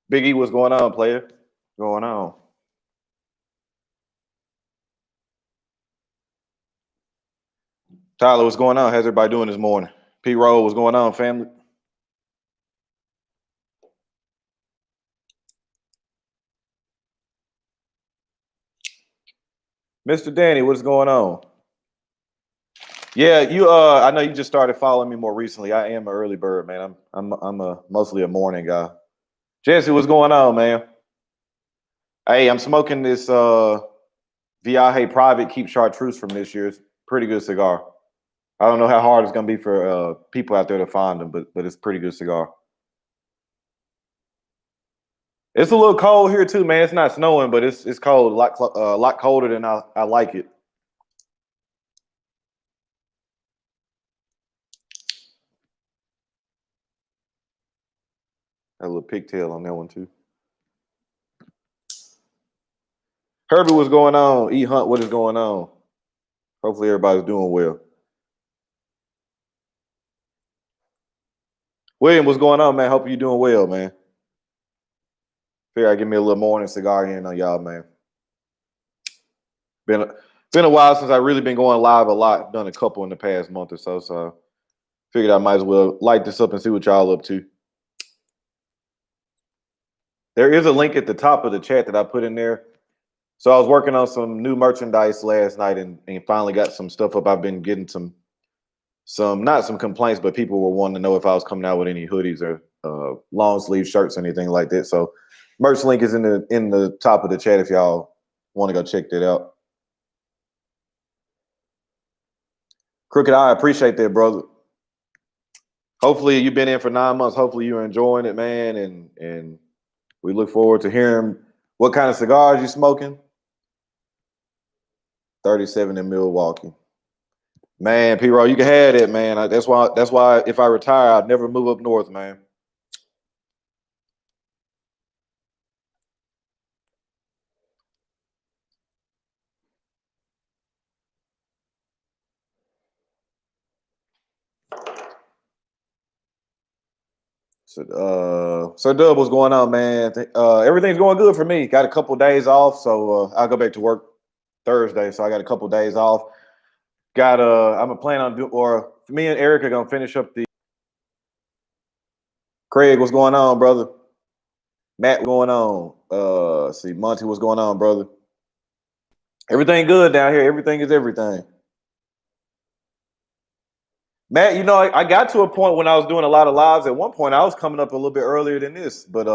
Big E, what's going on, player? Going on. Tyler, what's going on? How's everybody doing this morning? P Roll, what's going on, family? Mr. Danny, what's going on? Yeah, you I know you just started following me more recently. I am an early bird, man. I'm mostly a morning guy. Jesse, what's going on, man? Hey, I'm smoking this Viaje Private Keep Chartreuse from this year. It's pretty good cigar. I don't know how hard it's gonna be for people out there to find them, but it's a pretty good cigar. It's a little cold here too, man. It's not snowing, but it's cold, a lot colder than I like it. Got a little pigtail on that one too. Herbie, what's going on? E Hunt, what is going on? Hopefully everybody's doing well. William, what's going on, man? Hope you're doing well, man. Figure I give me a little morning cigar in on y'all, man. Been a while since I really been going live a lot. Done a couple in the past month or so, so figured I might as well light this up and see what y'all up to. There is a link at the top of the chat that I put in there. So I was working on some new merchandise last night and finally got some stuff up. I've been getting some not some complaints, but people were wanting to know if I was coming out with any hoodies or long sleeve shirts or anything like that. So merch link is in the top of the chat if y'all want to go check that out. Crooked Eye, appreciate that, brother. Hopefully you've been in for 9 months. Hopefully you're enjoying it, man. And we look forward to hearing what kind of cigars you're smoking. 37 in Milwaukee. Man, P-Roll, you can have it, man. That's why if I retire, I'd never move up north, man. So Dub, what's going on, man? Everything's going good for me. Got a couple of days off, so I'll go back to work Thursday. So I got a couple of days off. I'm a plan on or me and Eric are gonna finish up the. Craig, what's going on, brother? Matt, what's going on? See, Monty, what's going on, brother? Everything good down here. Everything is everything. Matt, you know, I got to a point when I was doing a lot of lives. At one point, I was coming up a little bit earlier than this, but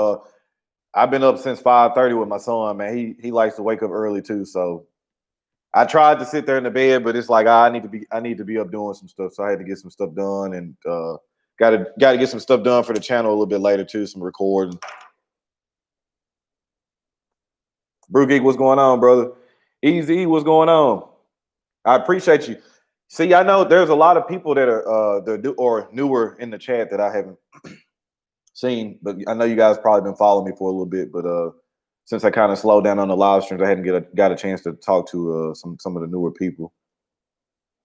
I've been up since 5:30 with my son. Man, he likes to wake up early too. So I tried to sit there in the bed, but it's like I need to be up doing some stuff. So I had to get some stuff done, and got to get some stuff done for the channel a little bit later too. Some recording. Brew Geek, what's going on, brother? Easy, what's going on? I appreciate you. See, I know there's a lot of people that are newer in the chat that I haven't seen, but I know you guys probably been following me for a little bit. But since I kind of slowed down on the live streams, I hadn't got a chance to talk to some of the newer people.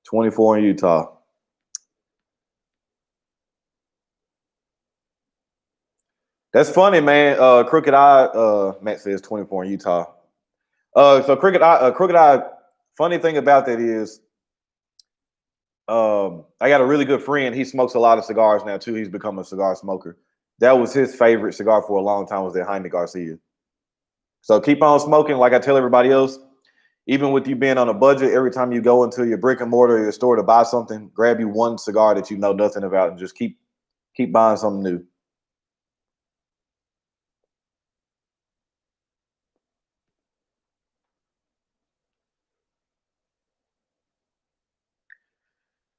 24 in Utah. That's funny, man. Crooked Eye, Matt says 24 in Utah. So Crooked Eye. Funny thing about that is, I got a really good friend. He smokes a lot of cigars now too. He's become a cigar smoker. That was his favorite cigar for a long time, was that Jaime Garcia. So keep on smoking. Like I tell everybody else, even with you being on a budget, every time you go into your brick and mortar or your store to buy something, grab you one cigar that you know nothing about and just keep buying something new.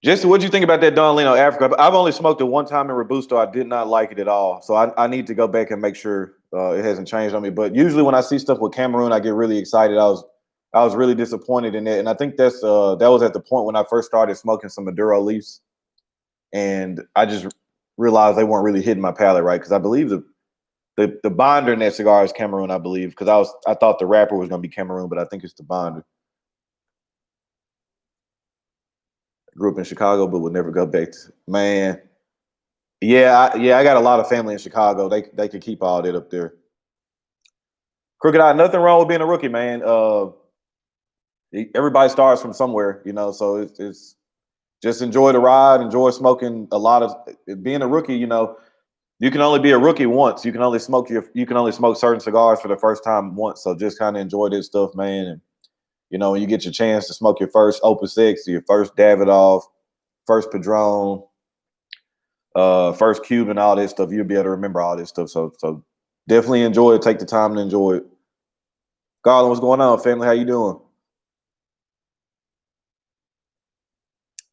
Jesse, what do you think about that Don Lino Africa? I've only smoked it one time in Robusto. I did not like it at all. So I need to go back and make sure it hasn't changed on me. But usually when I see stuff with Cameroon, I get really excited. I was really disappointed in it. And I think that was at the point when I first started smoking some Maduro leaves. And I just realized they weren't really hitting my palate right, because I believe the binder in that cigar is Cameroon, I believe, because I thought the wrapper was going to be Cameroon, but I think it's the binder. Grew up in Chicago, but would never go back to, man. Yeah, I got a lot of family in Chicago. They could keep all that up there. Crooked Eye, nothing wrong with being a rookie, man. Everybody starts from somewhere, you know. So it's just enjoy the ride, enjoy smoking a lot of being a rookie. You know, you can only be a rookie once. You can only smoke certain cigars for the first time once. So just kind of enjoy this stuff, man. And you know, when you get your chance to smoke your first Opus X, your first Davidoff, first Padron, first Cuban, all this stuff, you'll be able to remember all this stuff. So definitely enjoy it. Take the time to enjoy it. Garland, what's going on, family? How you doing?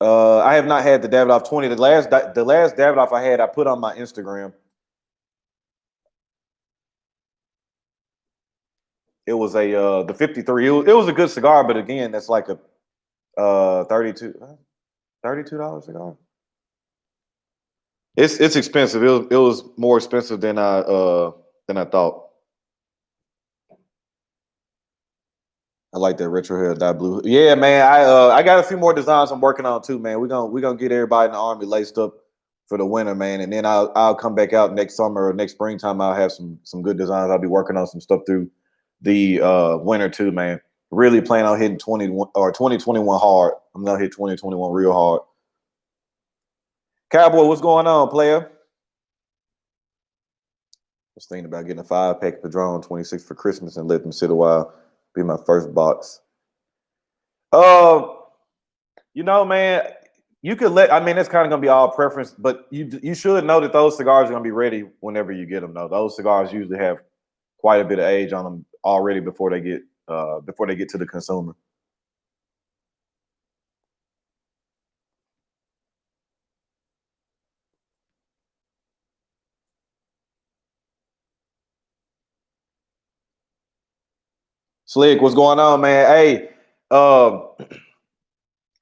I have not had the Davidoff 20. The last Davidoff I had, I put on my Instagram. It was a the 53. It was a good cigar, but again, that's like a $32 cigar. It's expensive. It was more expensive than I thought. I like that retro hair dye blue. Yeah, man. I got a few more designs I'm working on too, man. We're gonna get everybody in the army laced up for the winter, man. And then I'll come back out next summer or next springtime. I'll have some good designs. I'll be working on some stuff through the winter too, man. Really plan on hitting 21 or 2021 hard. I'm gonna hit 2021 real hard. Cowboy, what's going on, player? Was thinking about getting a 5-pack Padron 26 for Christmas and let them sit a while. Be my first box. Uh, you know, man, you could let. I mean, it's kind of gonna be all preference, but you should know that those cigars are gonna be ready whenever you get them. Though those cigars usually have quite a bit of age on them already before they get to the consumer. Slick, what's going on, man? Hey, um,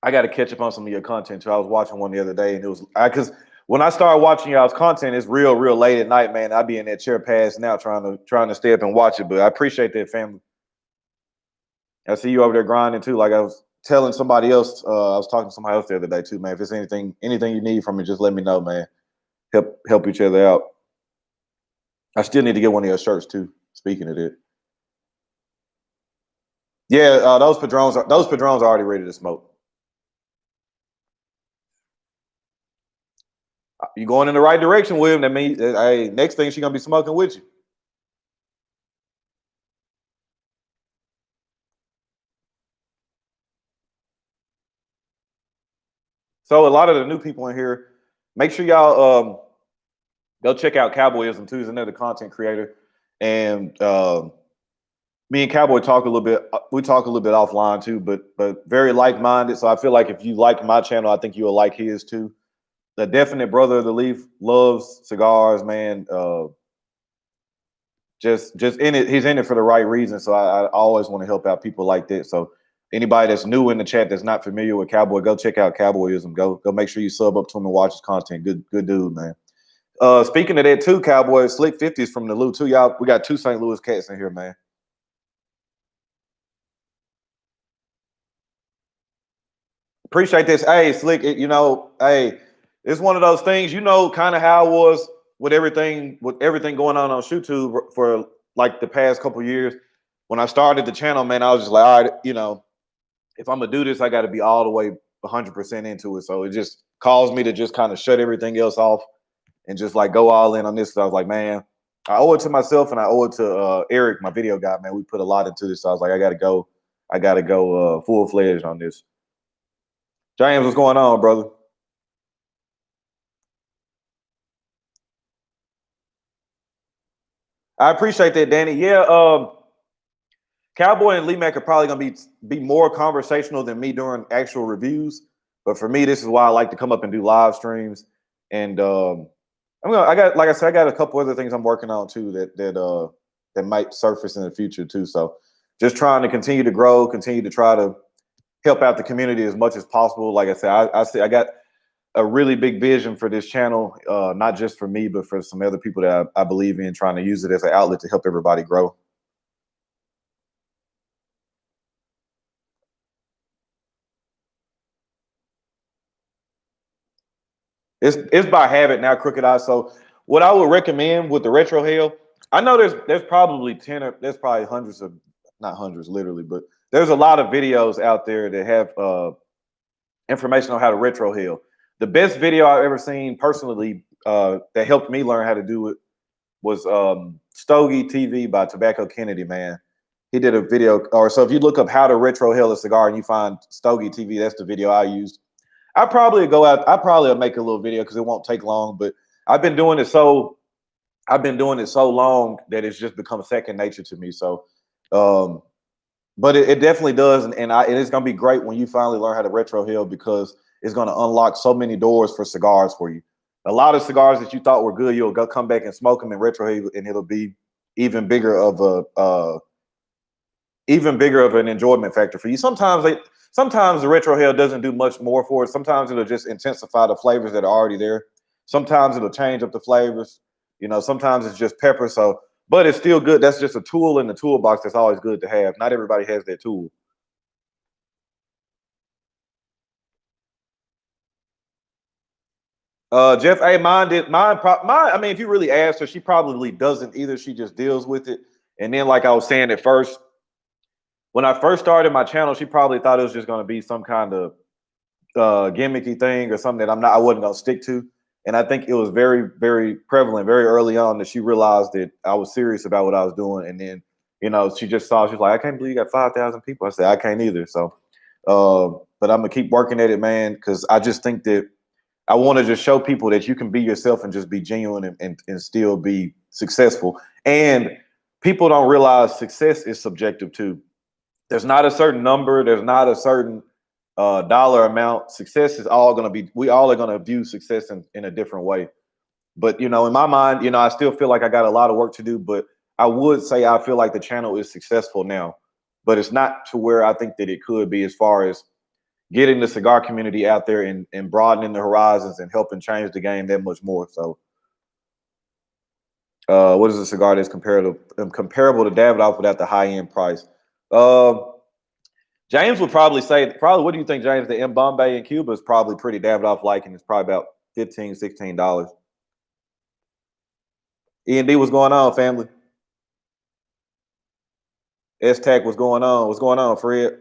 I got to catch up on some of your content too. I was watching one the other day, and it was because when I started watching y'all's content, it's real late at night, man. I'd be in that chair passing out trying to stay up and watch it. But I appreciate that, family. I see you over there grinding too. Like I was telling somebody else, I was talking to somebody else the other day too, man. If there's anything you need from me, just let me know, man. Help each other out. I still need to get one of your shirts too. Speaking of it, yeah, those padrones are already ready to smoke. You going in the right direction with him? That means, hey, next thing she gonna be smoking with you. So a lot of the new people in here, make sure y'all go check out Cowboyism too. He's another content creator, and me and Cowboy talk a little bit. We talk a little bit offline too, but very like minded. So I feel like if you like my channel, I think you'll like his too. The definite brother of the leaf loves cigars, man. Just in it, he's in it for the right reason. So I always want to help out people like that. So anybody that's new in the chat that's not familiar with Cowboy, go check out Cowboyism. Go make sure you sub up to him and watch his content. Good dude, man. Speaking of that too, Cowboy, Slick 50s from the Lou too. Y'all, we got two St. Louis cats in here, man. Appreciate this. Hey, Slick, hey, it's one of those things, kind of how it was with everything going on YouTube for like the past couple years. When I started the channel, man, I was just like, all right, if I'm gonna do this, I got to be all the way 100% into it. So it just caused me to just kind of shut everything else off and just like go all in on this. So I was like, man, I owe it to myself and I owe it to Eric, my video guy, man. We put a lot into this. So I was like, I gotta go full fledged on this. James, what's going on, brother? I appreciate that, Danny. Yeah, Cowboy and Lee Mack are probably gonna be more conversational than me during actual reviews. But for me, this is why I like to come up and do live streams. And like I said, I got a couple other things I'm working on too that might surface in the future too. So just trying to continue to grow, continue to try to help out the community as much as possible. Like I said, I see I got a really big vision for this channel, not just for me, but for some other people that I believe in, trying to use it as an outlet to help everybody grow. It's by habit now, Crooked Eye. So what I would recommend with the retro hail, I know there's probably there's probably hundreds of, not hundreds literally, but there's a lot of videos out there that have information on how to retro heal. The best video I've ever seen personally that helped me learn how to do it was Stogie TV by Tobacco Kennedy, man. He did a video, or so if you look up how to retro heal a cigar and you find Stogie TV, that's the video I used. I probably go out, I probably will make a little video because it won't take long, but I've been doing it so long that it's just become second nature to me. So but it definitely does, and it's gonna be great when you finally learn how to retro heal because it's gonna unlock so many doors for cigars for you. A lot of cigars that you thought were good, you'll go come back and smoke them and retro heal, and it'll be even bigger of an enjoyment factor for you. Sometimes the retro heal doesn't do much more for it. Sometimes it'll just intensify the flavors that are already there. Sometimes it'll change up the flavors. You know, sometimes it's just pepper. So, but it's still good. That's just a tool in the toolbox that's always good to have. Not everybody has that tool. Jeff, hey, mine. I mean, if you really ask her, she probably doesn't either. She just deals with it. And then, like I was saying at first, when I first started my channel, she probably thought it was just going to be some kind of gimmicky thing or something that I wasn't going to stick to. And I think it was very, very prevalent very early on that she realized that I was serious about what I was doing. And then, you know, she was like, I can't believe you got 5,000 people. I said, I can't either. So, but I'm going to keep working at it, man, because I just think that I want to just show people that you can be yourself and just be genuine and still be successful. And people don't realize success is subjective too. There's not a certain number. There's not a certain dollar amount. Success is all going to be, we all are going to view success in a different way. But, you know, in my mind, you know, I still feel like I got a lot of work to do, but I would say I feel like the channel is successful now, but it's not to where I think that it could be as far as getting the cigar community out there and broadening the horizons and helping change the game that much more. So what is a cigar that's comparable to Davidoff without the high end price? James would probably say, what do you think, James? The M Bombay in Cuba is probably pretty Davidoff like, and it's probably about $15, $16. E&D, what's going on, family? S-Tac, what's going on? What's going on, Fred?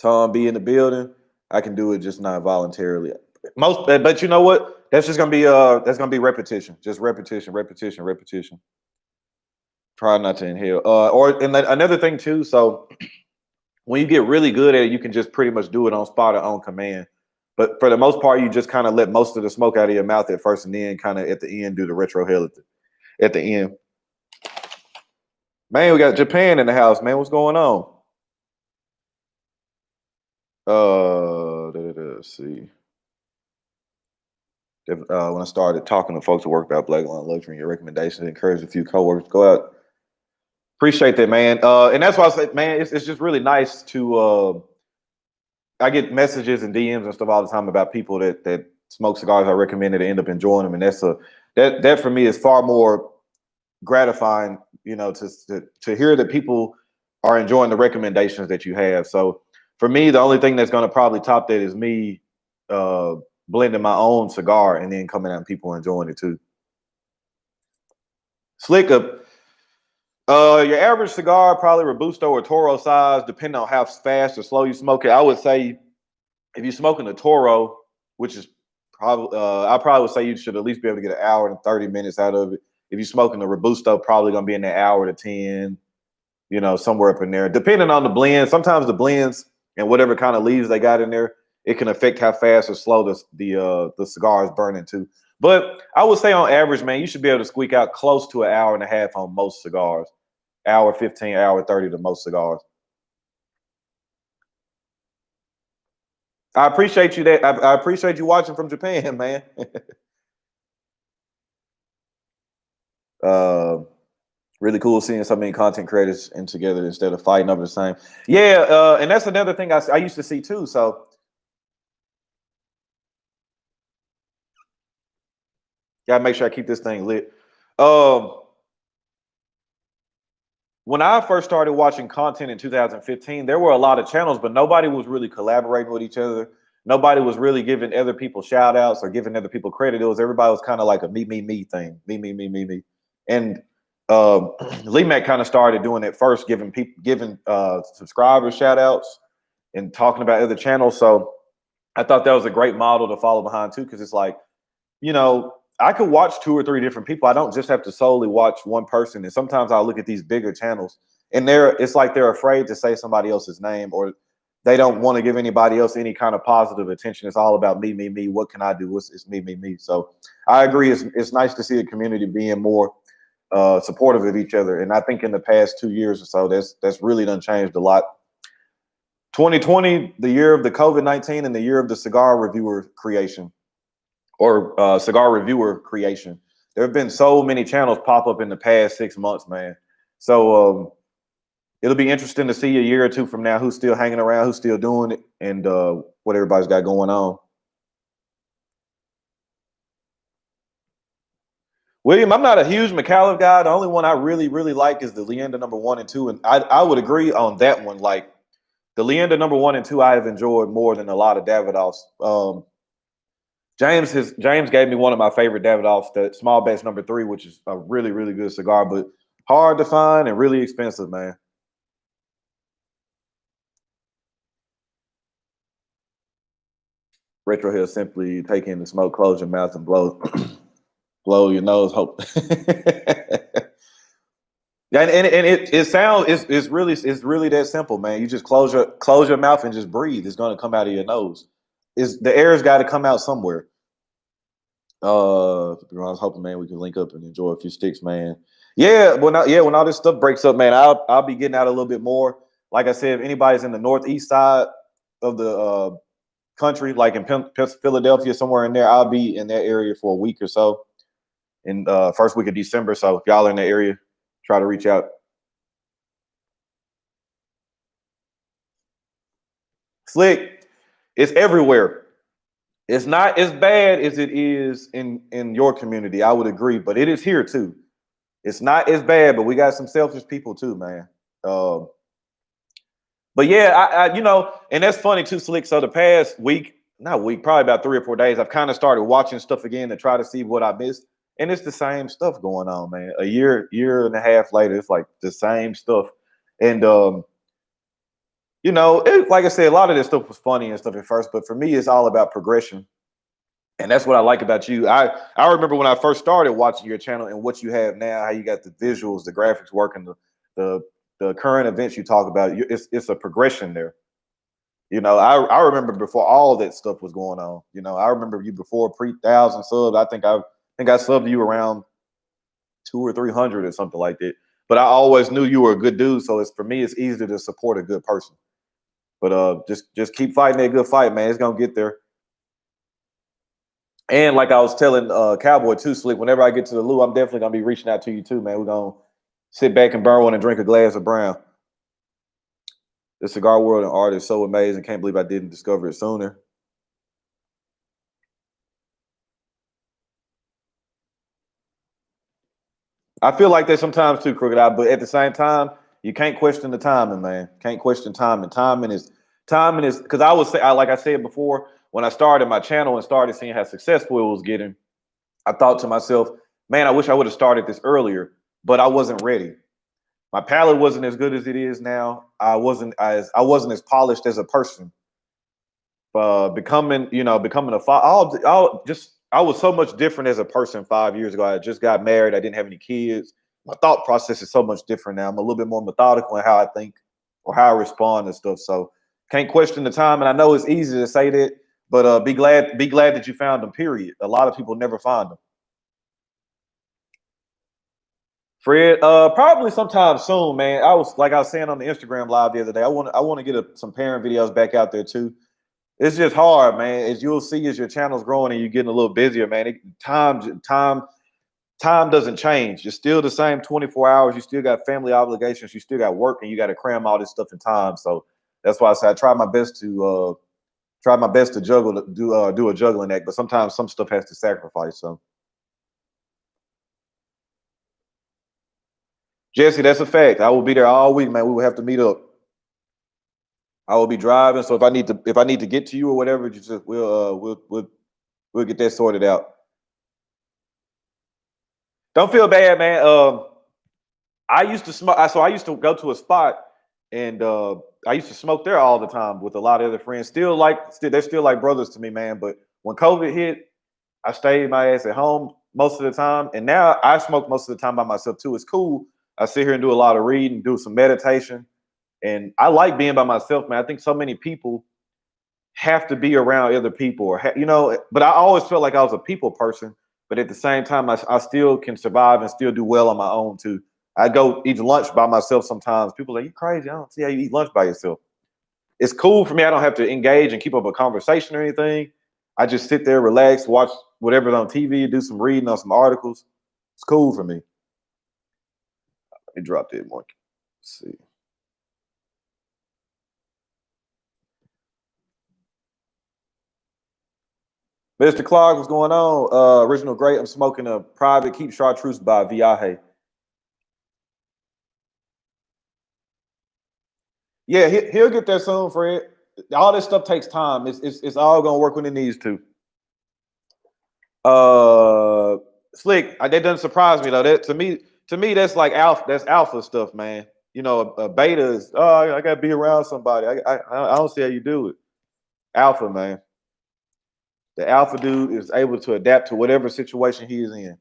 Tom B in the building. I can do it, just not voluntarily. But you know what? That's just gonna be repetition. Just repetition. Try not to inhale. And another thing too. So when you get really good at it, you can just pretty much do it on spot or on command. But for the most part, you just kind of let most of the smoke out of your mouth at first, and then kind of at the end do the retro heal at the end. Man, we got Japan in the house, man. What's going on? Let's see. When I started talking to folks who work about Black Line Luxury, your recommendations encouraged a few coworkers to go out. Appreciate that, man. And that's why I say, man, it's just really nice to. I get messages and DMs and stuff all the time about people that smoke cigars I recommended and end up enjoying them, and that for me is far more gratifying, you know, to hear that people are enjoying the recommendations that you have. So for me, the only thing that's going to probably top that is me blending my own cigar and then coming out and people enjoying it too. Slick up. Your average cigar, probably Robusto or Toro size, depending on how fast or slow you smoke it. I would say if you're smoking a Toro, which is probably, I probably would say you should at least be able to get an hour and 30 minutes out of it. If you're smoking a Robusto, probably going to be in the hour to 10, you know, somewhere up in there. Depending on the blend, sometimes the blends and whatever kind of leaves they got in there, it can affect how fast or slow the cigar is burning too. But I would say on average, man, you should be able to squeak out close to an hour and a half on most cigars. Hour 15, hour 30 to most cigars. I appreciate you that. I appreciate you watching from Japan, man. Really cool seeing so many content creators in together instead of fighting over the same. Yeah, and that's another thing I used to see too. So gotta make sure I keep this thing lit. When I first started watching content in 2015, there were a lot of channels, but nobody was really collaborating with each other. Nobody was really giving other people shout outs or giving other people credit. Everybody was kind of like a me thing. Me. And uh, Lee Mack kind of started doing it first, giving subscribers shout outs and talking about other channels. So I thought that was a great model to follow behind too, because it's like, I could watch two or three different people. I don't just have to solely watch one person. And sometimes I'll look at these bigger channels and it's like they're afraid to say somebody else's name, or they don't want to give anybody else any kind of positive attention. It's all about me, me, me. What can I do? It's me, me, me. So I agree. It's nice to see a community being more supportive of each other. And I think in the past 2 years or so, that's really done changed a lot. 2020, the year of the COVID-19 and the year of the cigar reviewer creation, or cigar reviewer creation. There have been so many channels pop up in the past 6 months, man. So it'll be interesting to see a year or two from now who's still hanging around, who's still doing it, and what everybody's got going on. William, I'm not a huge McAuliffe guy. The only one I really, really like is the Leander number 1 and 2. And I would agree on that one. Like the Leander number 1 and 2, I have enjoyed more than a lot of Davidoffs. James gave me one of my favorite Davidoffs, the small batch number 3, which is a really, really good cigar, but hard to find and really expensive, man. Retro Hill simply take in the smoke, close your mouth, and blow blow your nose. Hope. And it sounds it's really that simple, man. You just close your mouth and just breathe. It's gonna come out of your nose. The air's got to come out somewhere. I was hoping, man, we can link up and enjoy a few sticks, man. Yeah, when all this stuff breaks up, man, I'll be getting out a little bit more. Like I said, if anybody's in the northeast side of the country, like in Philadelphia, somewhere in there, I'll be in that area for a week or so in first week of December. So if y'all are in the area, try to reach out. Slick, it's everywhere. It's not as bad as it is in your community. I would agree, but it is here too. It's not as bad, but we got some selfish people too, man. But yeah, and that's funny too, Slick. So the past week, not week, probably about 3 or 4 days, I've kind of started watching stuff again to try to see what I missed. And it's the same stuff going on, man. A year and a half later, it's like the same stuff. And like I said, a lot of this stuff was funny and stuff at first, but for me, it's all about progression. And that's what I like about you. I remember when I first started watching your channel and what you have now, how you got the visuals, the graphics working, the current events you talk about. It's a progression there. I remember before all that stuff was going on. I remember you before pre-1,000 subs. I think I subbed you around 200 or 300 or something like that. But I always knew you were a good dude, so for me, it's easier to support a good person. But just keep fighting that good fight, man. It's gonna get there. And like I was telling Cowboy too, Slick, whenever I get to the Lou, I'm definitely gonna be reaching out to you too, man. We're gonna sit back and burn one and drink a glass of brown. The cigar world and art is so amazing. Can't believe I didn't discover it sooner. I feel like that sometimes too, Crooked Eye, but at the same time, you can't question the timing, man. Can't question timing. Timing is because I would say, like I said before, when I started my channel and started seeing how successful it was getting, I thought to myself, man, I wish I would have started this earlier, but I wasn't ready. My palate wasn't as good as it is now. I wasn't as polished as a person. Becoming a father, I was so much different as a person 5 years ago. I just got married. I didn't have any kids. My thought process is so much different now. I'm a little bit more methodical in how I think or how I respond and stuff. So can't question the time. And I know it's easy to say that, but be glad that you found them. Period. A lot of people never find them. Fred, probably sometime soon, man. I was saying on the Instagram live the other day. I want to get some parent videos back out there too. It's just hard, man. As you'll see, as your channel's growing and you're getting a little busier, man. Time doesn't change. You're still the same 24 hours. You still got family obligations. You still got work, and you got to cram all this stuff in time. So that's why I say I try my best to juggle, do a juggling act. But sometimes some stuff has to sacrifice. So Jesse, that's a fact. I will be there all week, man. We will have to meet up. I will be driving, so if I need to get to you or whatever, we'll get that sorted out. Don't feel bad, man. I used to smoke. So I used to go to a spot, and I used to smoke there all the time with a lot of other friends. They're still like brothers to me, man. But when COVID hit, I stayed my ass at home most of the time, and now I smoke most of the time by myself too. It's cool. I sit here and do a lot of reading, do some meditation, and I like being by myself, man. I think so many people have to be around other people, But I always felt like I was a people person. But at the same time, I still can survive and still do well on my own too. I go eat lunch by myself sometimes. People are like, you crazy? I don't see how you eat lunch by yourself. It's cool for me. I don't have to engage and keep up a conversation or anything. I just sit there, relax, watch whatever's on TV, do some reading on some articles. It's cool for me. Let me drop that one. Let's see. Mr. Clark, what's going on? Original Great. I'm smoking a private Keep Chartreuse by Viaje. Yeah, he'll get there soon, Fred. All this stuff takes time. It's all gonna work when it needs to. Slick, that doesn't surprise me though. That to me, that's like alpha. That's alpha stuff, man. A beta is, oh, I gotta be around somebody. I don't see how you do it. Alpha, man. The alpha dude is able to adapt to whatever situation he is in.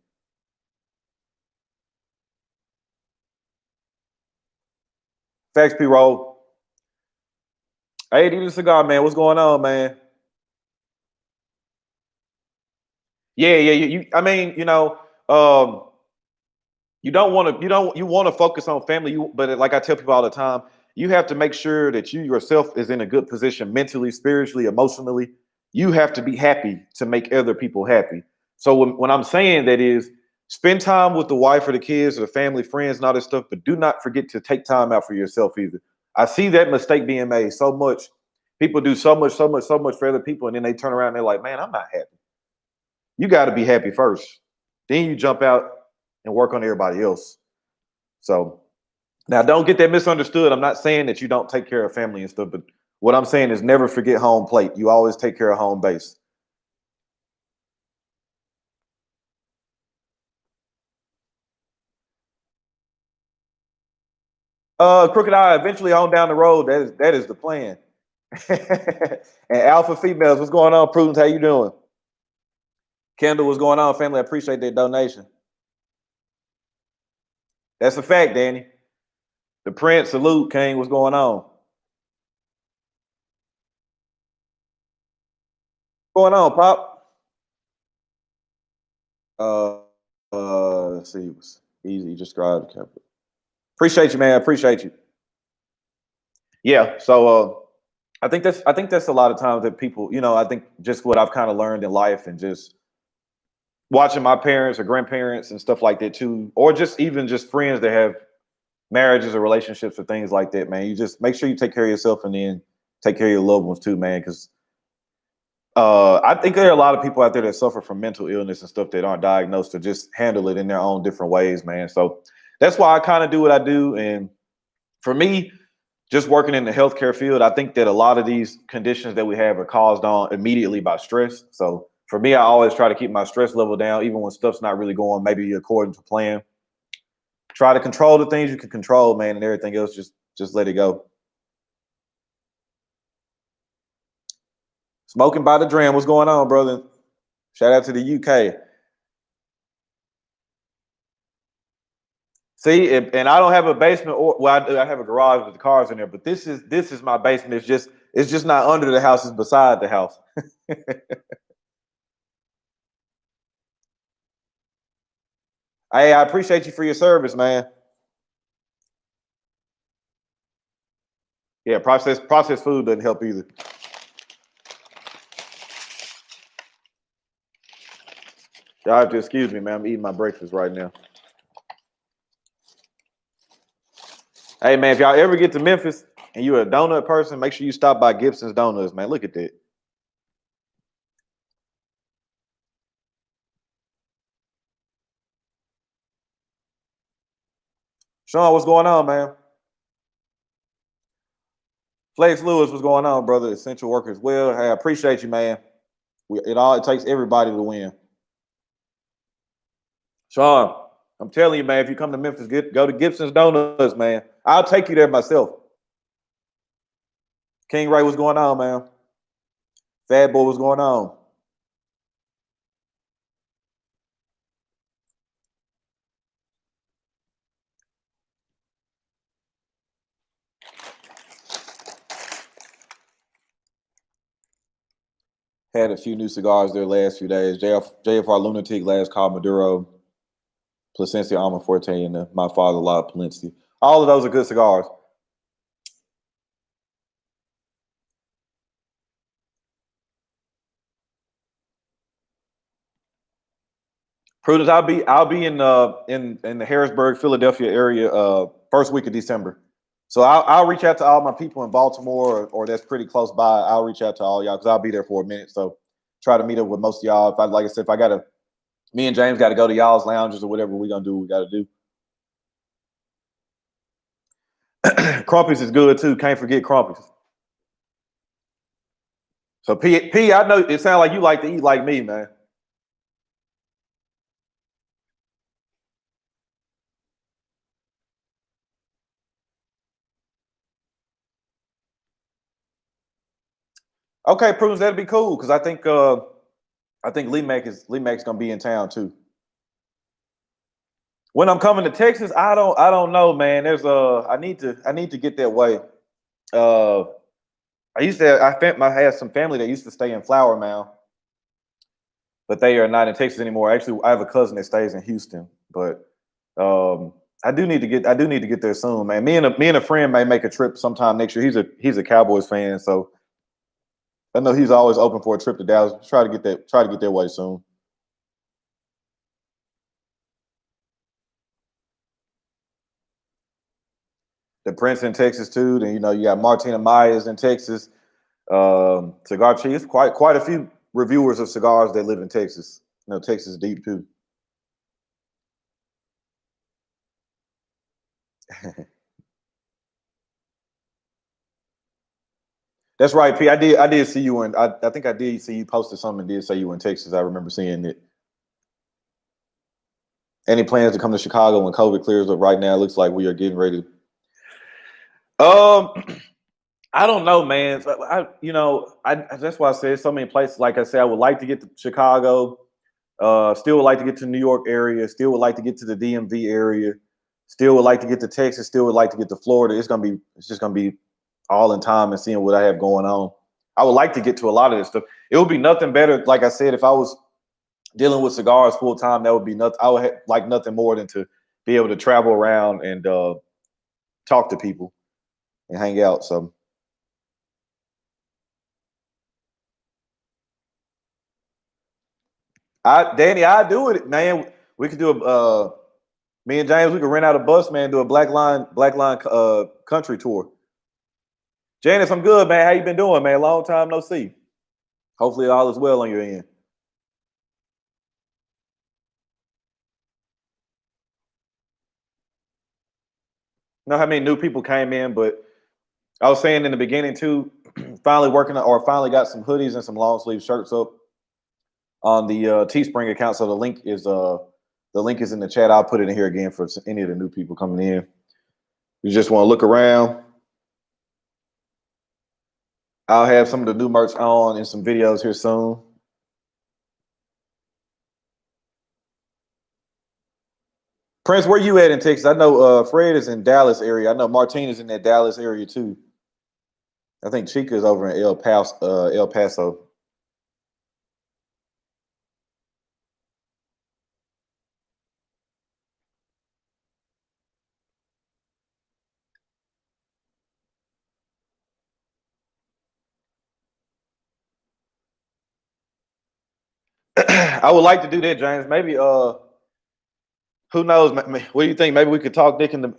Facts, P. Roll. Hey, D the Cigar, man. What's going on, man? Yeah, yeah. I mean, you want to focus on family. But like I tell people all the time, you have to make sure that you yourself is in a good position mentally, spiritually, emotionally. You have to be happy to make other people happy. So when I'm saying that is spend time with the wife or the kids or the family, friends, and all this stuff, but do not forget to take time out for yourself either. I see that mistake being made so much. People do so much, so much, so much for other people, and then they turn around and they're like, man, I'm not happy. You got to be happy first. Then you jump out and work on everybody else. So now don't get that misunderstood. I'm not saying that you don't take care of family and stuff, but what I'm saying is never forget home plate. You always take care of home base. Crooked Eye, eventually on down the road, that is the plan. And alpha females, what's going on? Prudence, how you doing? Kendall, what's going on, family? I appreciate that donation. That's a fact, Danny. The Prince, salute, King, what's going on? What's going on, Pop? Uh, let's see. It was easy. Described. Appreciate you, man. Appreciate you. Yeah. So I think that's a lot of times that people, I think just what I've kind of learned in life and just watching my parents or grandparents and stuff like that too, or just even just friends that have marriages or relationships or things like that, man. You just make sure you take care of yourself and then take care of your loved ones too, man. Because I think there are a lot of people out there that suffer from mental illness and stuff that aren't diagnosed to just handle it in their own different ways, man. So that's why I kind of do what I do. And for me, just working in the healthcare field, I think that a lot of these conditions that we have are caused on immediately by stress. So for me, I always try to keep my stress level down, even when stuff's not really going maybe according to plan. Try to control the things you can control, man, and everything else just let it go. Smoking by the dram, what's going on, brother? Shout out to the UK. See, and I don't have a basement, or well, I do. I have a garage with the cars in there, but this is my basement. It's just not under the house; it's beside the house. Hey, I appreciate you for your service, man. Yeah, processed food doesn't help either. Y'all have to excuse me, man. I'm eating my breakfast right now. Hey, man, if y'all ever get to Memphis and you're a donut person, make sure you stop by Gibson's Donuts, man. Look at that. Sean, what's going on, man? Flex Lewis, what's going on, brother? Essential workers. Well, hey, I appreciate you, man. It takes everybody to win. Sean. I'm telling you, man, if you come to Memphis, go to Gibson's Donuts, man. I'll take you there myself. King Ray, what's going on, man? Fat Boy, what's going on? Had a few new cigars there last few days. JFR Lunatic, Last Call Maduro, Placencia Alma Forte, and My Father La Palencia. All of those are good cigars. Prudence, I'll be in the Harrisburg, Philadelphia area first week of December. So I'll reach out to all my people in Baltimore or that's pretty close by. I'll reach out to all y'all because I'll be there for a minute. So try to meet up with most of y'all. If I like I said, if I gotta me and James gotta go to y'all's lounges or whatever we're gonna do, we gotta do. Crumpets is good too. Can't forget crumpets. So P, I know it sounds like you like to eat like me, man. Okay, Prudence, that'd be cool because I think Lee Mac's gonna be in town too. When I'm coming to Texas, I don't know, man. I need to get that way. Uh I had some family that used to stay in Flower Mound, but they are not in Texas anymore. Actually, I have a cousin that stays in Houston, but I do need to get there soon, man. Me and a friend may make a trip sometime next year. He's a Cowboys fan, so I know he's always open for a trip to Dallas. Try to get that way soon. The Prince in Texas too. Then you got Martina Myers in Texas. Cigar Cheese, quite a few reviewers of cigars that live in Texas. Texas deep too. That's right, P. I did see you in. I think I did see you posted something and did say you were in Texas. I remember seeing it. Any plans to come to Chicago when COVID clears up? Right now, it looks like we are getting ready. Um, I don't know, man. That's why I said so many places. Like I said, I would like to get to Chicago. Still would like to get to New York area. Still would like to get to the DMV area. Still would like to get to Texas. Still would like to get to Florida. It's just gonna be all in time and seeing what I have going on. I would like to get to a lot of this stuff. It would be nothing better. Like I said, if I was dealing with cigars full time, that would be nothing. I would like nothing more than to be able to travel around and talk to people and hang out. So, Danny, I do it, man. We could do me and James. We could rent out a bus, man. Do a Black Line country tour. Janice, I'm good, man. How you been doing, man? Long time no see. Hopefully, all is well on your end. Know how many new people came in, but I was saying in the beginning too. Finally got some hoodies and some long sleeve shirts up on the Teespring account. So the link is in the chat. I'll put it in here again for any of the new people coming in. You just want to look around. I'll have some of the new merch on in some videos here soon. Prince, where you at in Texas? I know Fred is in Dallas area. I know Martine is in that Dallas area too. I think Chica is over in El Paso. I would like to do that, James. Maybe who knows? What do you think? Maybe we could talk Nick into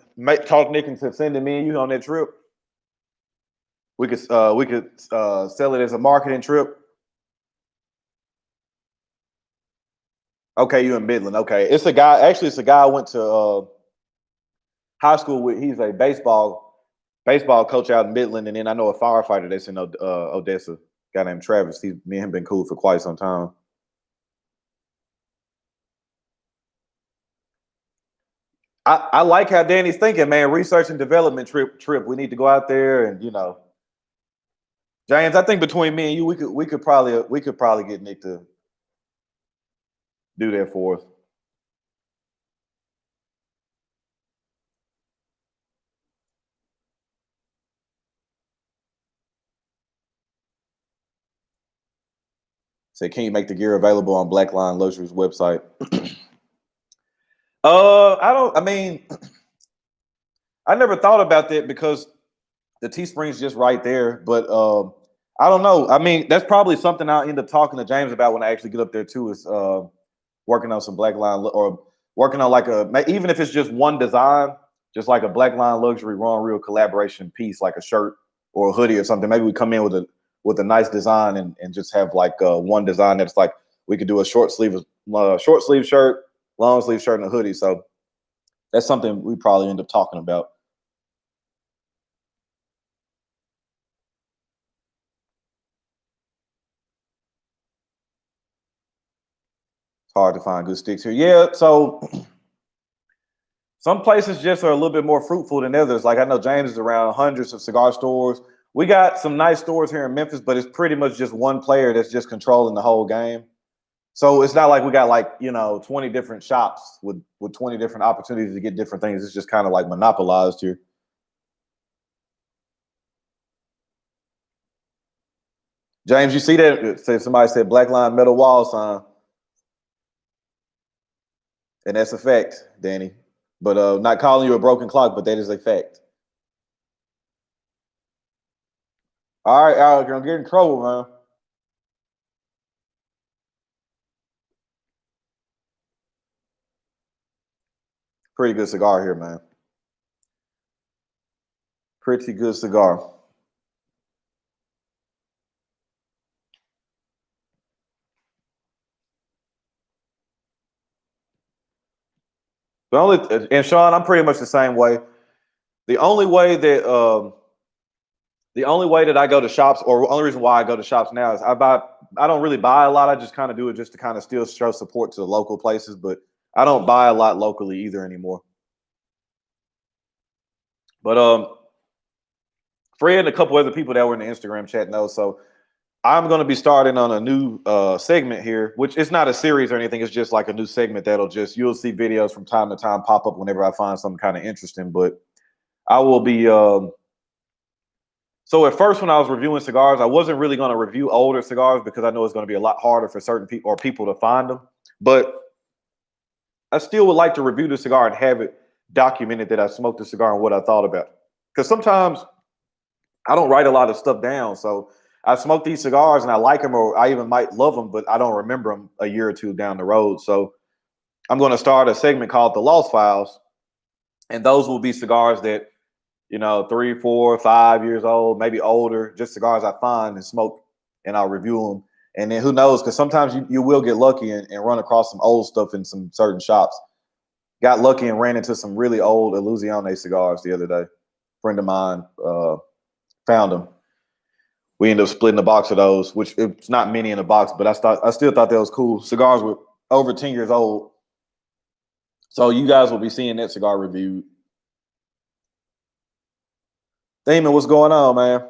sending me and you on that trip. We could sell it as a marketing trip. Okay, you in Midland. Okay, it's a guy. Actually, it's a guy I went to high school with. He's a baseball coach out in Midland, and then I know a firefighter that's in Odessa. Guy named Travis. Me and him been cool for quite some time. I like how Danny's thinking, man. Research and development trip. We need to go out there and James. I think between me and you, we could probably get Nick to do that for us. Say, can you make the gear available on Black Line Luxuries website? I don't. I mean, I never thought about that because the Teespring's just right there. But I don't know. I mean, that's probably something I'll end up talking to James about when I actually get up there too. Is working on some Black Line or working on like even if it's just one design, just like a Black Line Luxury Ron Real collaboration piece, like a shirt or a hoodie or something. Maybe we come in with a nice design and just have like one design that's like we could do a short sleeve shirt, long sleeve shirt, and a hoodie. So that's something we probably end up talking about. It's hard to find good sticks here. Yeah, so some places just are a little bit more fruitful than others. Like I know James is around hundreds of cigar stores. We got some nice stores here in Memphis, but it's pretty much just one player that's just controlling the whole game. So it's not like we got like 20 different shops with 20 different opportunities to get different things. It's just kind of like monopolized here. James, you see that? Say somebody said Black Line Metal Wall sign, and that's a fact, Danny. But not calling you a broken clock, but that is a fact. All right, Alec, you're gonna get in trouble, man. Pretty good cigar here, man. Pretty good cigar. The only and Sean, I'm pretty much the same way. The only way that I go to shops, or the only reason why I go to shops now is I don't really buy a lot. I just kind of do it just to kind of still show support to the local places, but I don't buy a lot locally either anymore. But Fred and a couple other people that were in the Instagram chat know. So I'm going to be starting on a new segment here, which it's not a series or anything. It's just like a new segment you'll see videos from time to time pop up whenever I find something kind of interesting. But I will be. So at first, when I was reviewing cigars, I wasn't really going to review older cigars because I know it's going to be a lot harder for certain people or people to find them. But I still would like to review the cigar and have it documented that I smoked the cigar and what I thought about it. Because sometimes I don't write a lot of stuff down. So I smoke these cigars and I like them, or I even might love them, but I don't remember them a year or two down the road. So I'm going to start a segment called The Lost Files. And those will be cigars that, 3, 4, 5 years old, maybe older, just cigars I find and smoke, and I'll review them. And then who knows? Because sometimes you will get lucky and run across some old stuff in some certain shops. Got lucky and ran into some really old Illusione cigars the other day. Friend of mine found them. We ended up splitting a box of those, which it's not many in a box, but I still thought that was cool. Cigars were over 10 years old. So you guys will be seeing that cigar reviewed. Damon, what's going on, man?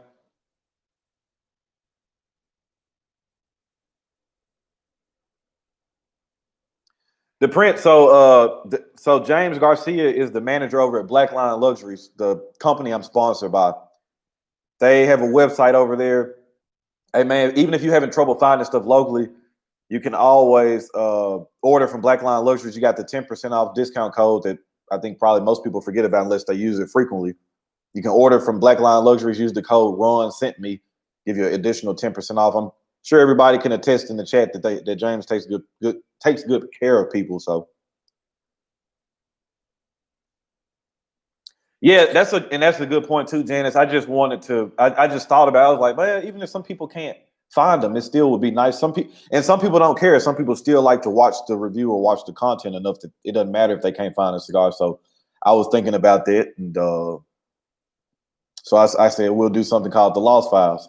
The print. So James Garcia is the manager over at Black Line Luxuries, the company I'm sponsored by. They have a website over there. Hey man, even if you're having trouble finding stuff locally, you can always order from Black Line Luxuries. You got the 10% off discount code that I think probably most people forget about unless they use it frequently. You can order from Black Line Luxuries, use the code Ron sent me, give you an additional 10% off. I'm sure everybody can attest in the chat that James takes good care of people. So yeah, that's a good point too, Janice. I just wanted to. I just thought about. I was like, man, even if some people can't find them, it still would be nice. Some people don't care. Some people still like to watch the review or watch the content enough that it doesn't matter if they can't find a cigar. So I was thinking about that, and so I said we'll do something called the Lost Files.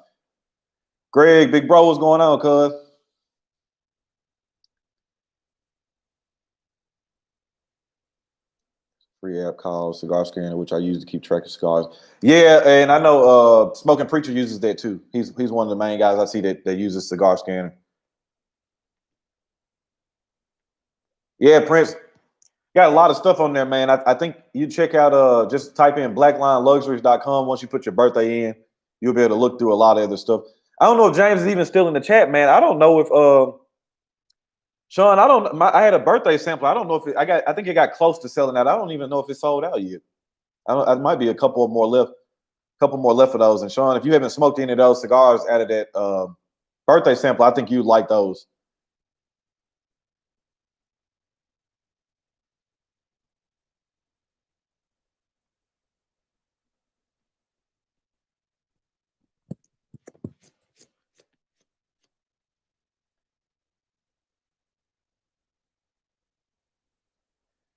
Greg, big bro, what's going on, cuz? Free app called Cigar Scanner, which I use to keep track of cigars. Yeah, and I know Smoking Preacher uses that too. He's one of the main guys I see that uses Cigar Scanner. Yeah, Prince got a lot of stuff on there, man. I think you check out just type in blacklineluxuries.com. Once you put your birthday in, you'll be able to look through a lot of other stuff. I don't know if James is even still in the chat, man. I don't know if Sean, I had a birthday sample. I don't know if I think it got close to selling out. I don't even know if it sold out yet. I might be a couple more left. Couple more left of those. And Sean, if you haven't smoked any of those cigars out of that birthday sample, I think you'd like those.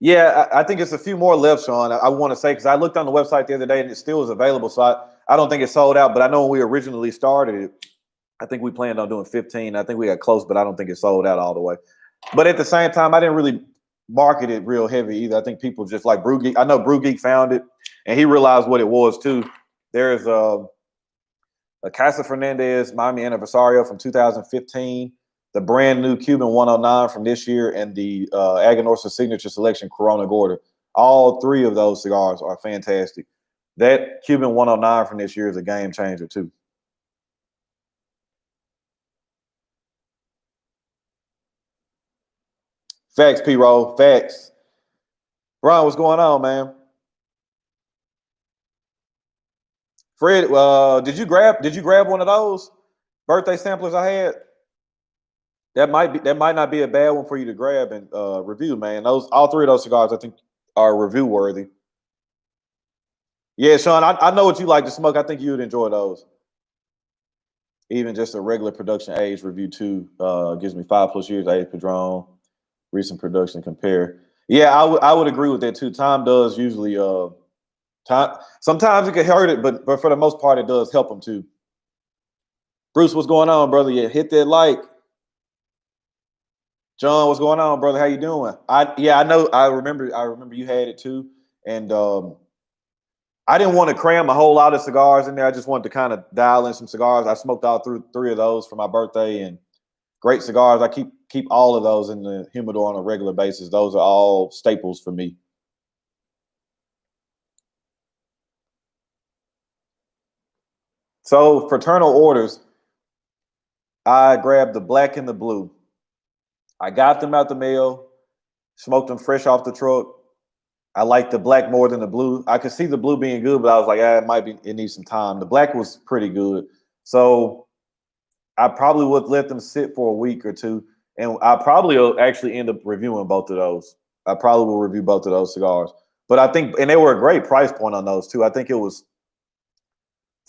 Yeah, I think it's a few more left, Sean. I want to say because I looked on the website the other day and it still is available. So I don't think it's sold out. But I know when we originally started it, I think we planned on doing 15. I think we got close, but I don't think it sold out all the way. But at the same time, I didn't really market it real heavy either. I think people just like Brew Geek. I know Brew Geek found it and he realized what it was too. There's a Casa Fernandez Miami Anniversario from 2015, the brand new Cuban 109 from this year, and the Aganorsa Signature Selection Corona Gorda. All three of those cigars are fantastic. That Cuban 109 from this year is a game changer too. Facts, P-Roll. Facts. Brian, what's going on, man? Fred, did you grab one of those birthday samplers I had? That might not be a bad one for you to grab and review, man. Those all three of those cigars I think are review worthy. Yeah, Sean, I know what you like to smoke. I think you would enjoy those. Even just a regular production age review too gives me 5+ years age Padron, recent production compare. Yeah, I would agree with that too. Time does usually time sometimes it can hurt it, but for the most part it does help them too. Bruce, what's going on, brother? Yeah, hit that like. John, what's going on, brother? How you doing? I know I remember you had it too. And I didn't want to cram a whole lot of cigars in there. I just wanted to kind of dial in some cigars. I smoked all through three of those for my birthday and great cigars. I keep all of those in the humidor on a regular basis. Those are all staples for me. So fraternal orders, I grabbed the black and the blue. I got them out the mail, smoked them fresh off the truck. I like the black more than the blue. I could see the blue being good, but I was like, it needs some time. The black was pretty good. So I probably would let them sit for a week or two. And I probably will actually end up reviewing both of those. I probably will review both of those cigars. But I think, and they were a great price point on those too. I think it was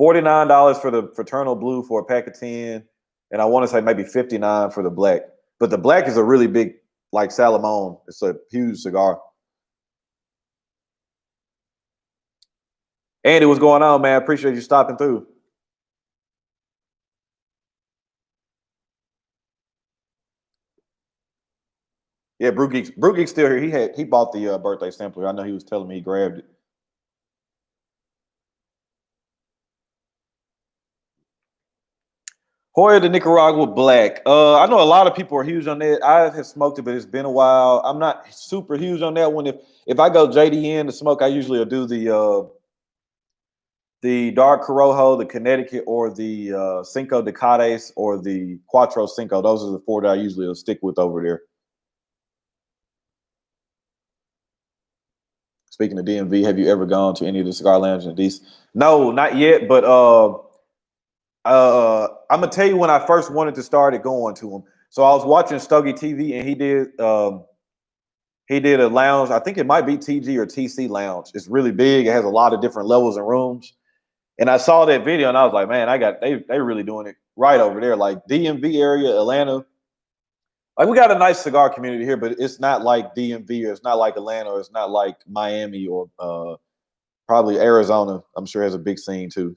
$49 for the fraternal blue for a pack of 10. And I want to say maybe 59 for the black. But the black is a really big, like Salomon. It's a huge cigar. Andy, what's going on, man? Appreciate you stopping through. Yeah, Brew Geek's still here. He bought the birthday sampler. I know he was telling me he grabbed it. Hoya the Nicaragua Black. I know a lot of people are huge on that. I have smoked it, but it's been a while. I'm not super huge on that one. If I go JDN to smoke, I usually will do the dark Corojo, the Connecticut, or the Cinco de Cades, or the Cuatro Cinco. Those are the four that I usually will stick with over there. Speaking of DMV, have you ever gone to any of the cigar lounges in DC? No, not yet. But I'm gonna tell you when I first wanted to start going to them. So I was watching Stogie TV, and he did a lounge. I think it might be TG or TC Lounge. It's really big. It has a lot of different levels and rooms. And I saw that video, and I was like, man, they really doing it right over there. Like DMV area, Atlanta. Like we got a nice cigar community here, but it's not like DMV, or it's not like Atlanta, or it's not like Miami, or probably Arizona. I'm sure has a big scene too.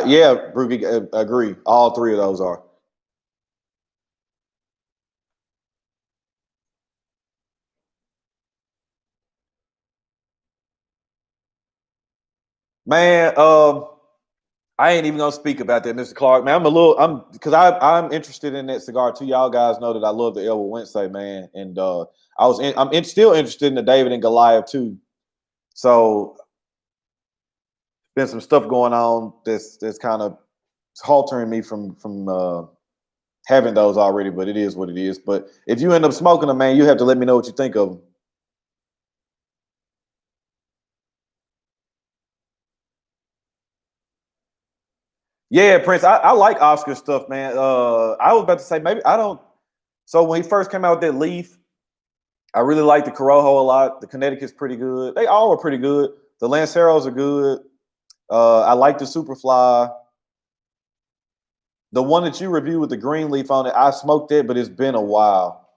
Yeah, Brookie, agree. All three of those are. Man, I ain't even gonna speak about that, Mr. Clark. Man, I'm interested in that cigar too. Y'all guys know that I love the El Wednesday, man, and still interested in the David and Goliath too. So, been some stuff going on that's kind of haltering me from having those already. But it is what it is. But if you end up smoking them, man, you have to let me know what you think of them. Yeah, Prince, I like Oscar stuff, man. I was about to say maybe I don't. So when he first came out with that Leaf, I really like the Corojo a lot. The Connecticut's pretty good. They all are pretty good. The Lanceros are good. I like the Superfly. The one that you reviewed with the green leaf on it, I smoked it, but it's been a while.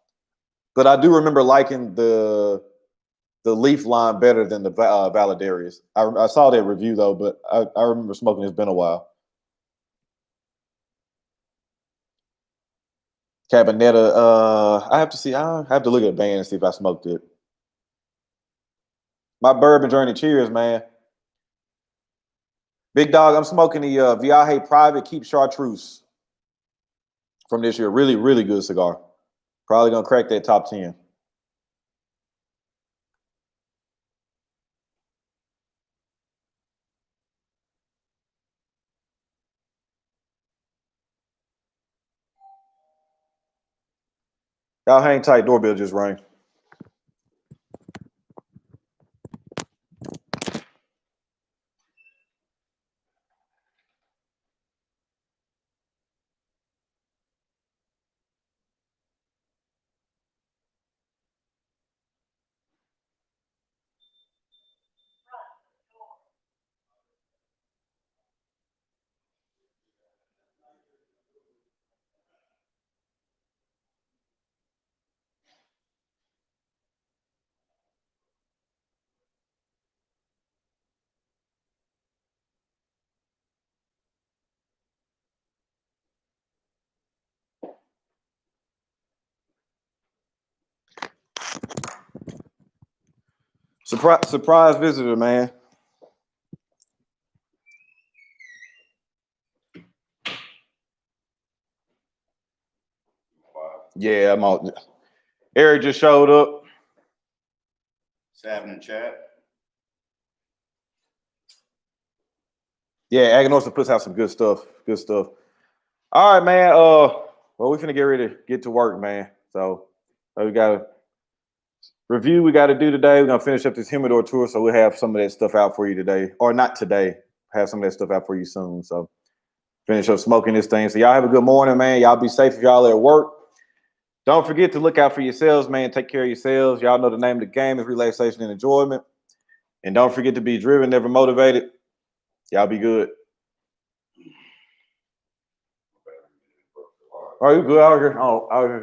But I do remember liking the leaf line better than the Valadarius. I saw that review though, but I remember smoking. It's been a while. Cabinetta. I have to see. I have to look at the band and see if I smoked it. My bourbon journey. Cheers, man. Big dog. I'm smoking the Viaje Private Keep Chartreuse from this year. Really, really good cigar. Probably gonna crack that top 10. Y'all hang tight. Doorbell just rang. Surprise visitor, man. Yeah, I'm out. Eric just showed up. Savin in chat. Yeah, Aganorsa puts out some good stuff. Good stuff. All right, man. Well, we finna get ready to get to work, man. So we got a review we got to do today. We're gonna finish up this humidor tour, so we'll have some of that stuff out for you today, or not today. Have some of that stuff out for you soon. So finish up smoking this thing. So y'all have a good morning, man. Y'all be safe if y'all at work. Don't forget to look out for yourselves, man. Take care of yourselves. Y'all know the name of the game is relaxation and enjoyment. And don't forget to be driven, never motivated. Y'all be good. Are you good out here? Oh, out here.